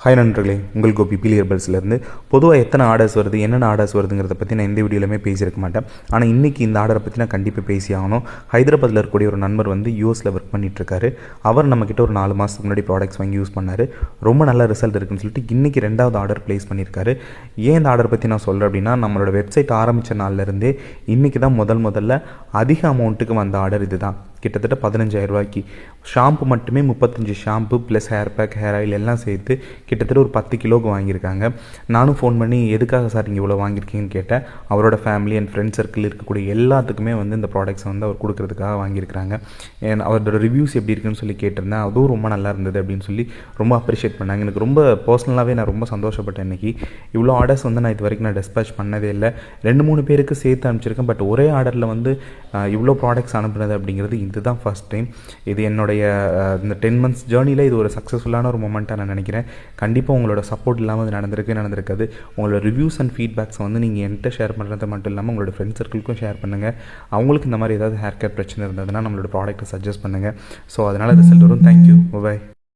Hi நண்பர்களே, உங்கள் கோபி பிலியர்பல்ஸ்லேருந்து. பொதுவாக எத்தனை ஆர்டர்ஸ் வருது, என்னென்ன ஆர்டர்ஸ் வருதுங்கிறத பற்றி நான் எந்த வீடியோலையுமே பேசியிருக்க மாட்டேன். ஆனால் இன்றைக்கி இந்த ஆர்டரை பற்றி நான் கண்டிப்பாக பேசி ஆகணும். ஹைதராபாத்தில் இருக்கக்கூடிய ஒரு நண்பர் வந்து யூஎஸில் ஒர்க் பண்ணிகிட்ருக்காரு. அவர் நம்மக்கிட்ட ஒரு 4 மாதத்துக்கு முன்னாடி ப்ராடக்ட்ஸ் வாங்கி யூஸ் பண்ணார். ரொம்ப நல்ல ரிசல்ட் இருக்குன்னு சொல்லிட்டு இன்றைக்கி 2வது ஆர்டர் ப்ளேஸ் பண்ணியிருக்காரு. ஏன் இந்த ஆர்டர் பற்றி நான் சொல்கிறேன் அப்படின்னா, நம்மளோட வெப்சைட் ஆரம்பித்த நாள்லேருந்தே இன்றைக்கி தான் முதல்ல அதிக அமௌண்ட்டுக்கு வந்த ஆர்டர் இது தான். கிட்டத்தட்ட 15,000 ரூபாய்க்கு ஷாம்பு மட்டுமே 35 shampoo plus hair pack, hair oil எல்லாம் சேர்த்து கிட்டத்தட்ட ஒரு 10 கிலோவுக்கு வாங்கியிருக்காங்க. நானும் ஃபோன் பண்ணி எதுக்காக சார் நீங்கள் இவ்வளோ வாங்கியிருக்கீங்கன்னு கேட்டேன். அவரோட ஃபேமிலி அண்ட் ஃப்ரெண்ட்ஸ் சர்க்கிள் இருக்கக்கூடிய எல்லாத்துக்குமே வந்து இந்த ப்ராடக்ட்ஸை வந்து அவர் கொடுக்குறதுக்காக வாங்கியிருக்காங்க. அவரோட ரிவ்யூஸ் எப்படி இருக்குன்னு சொல்லி கேட்டிருந்தேன். அதுவும் ரொம்ப நல்லா இருந்தது அப்படின்னு சொல்லி ரொம்ப அப்ரிஷியேட் பண்ணாங்க. எனக்கு ரொம்ப பர்சனலாகவே நான் ரொம்ப சந்தோஷப்பட்டேன். இன்றைக்கி இவ்வளோ ஆர்டர்ஸ் வந்து நான் இது வரைக்கும் நான் டிஸ்பேச் பண்ணதே இல்லை. 2-3 பேருக்கு சேர்த்து அனுப்பிச்சிருக்கேன். பட் ஒரே ஆர்டரில் வந்து இவ்வளோ ப்ராடக்ட்ஸ் அனுப்புனது அப்படிங்கிறது இதுதான் ஃபஸ்ட் டைம். இது என்னுடைய இந்த 10 months ஜேர்னியில் இது ஒரு சக்ஸஸ்ஃபுல்லான ஒரு மொமெண்ட்டாக நான் நினைக்கிறேன். கண்டிப்பாக உங்களோட சப்போர்ட் இல்லாமல் அது நடந்திருக்காது. உங்களோட ரிவ்யூஸ் அண்ட் ஃபீட்பேக்ஸை வந்து நீங்கள் என்கிட்ட ஷேர் பண்ணுறது மட்டும் இல்லாமல் உங்களோட ஃப்ரெண்ட்ஸ் சர்க்கிளுக்கும் ஷேர் பண்ணுங்கள். அவங்களுக்கு இந்த மாதிரி ஏதாவது ஹேர் கேர் பிரச்சனை இருந்ததுன்னா நம்மளோட ப்ராடக்ட்டை சஜஸ்ட் பண்ணுங்கள். ஸோ அதனால் ரிசல்ட் வரும். தேங்க்யூ, பாய்.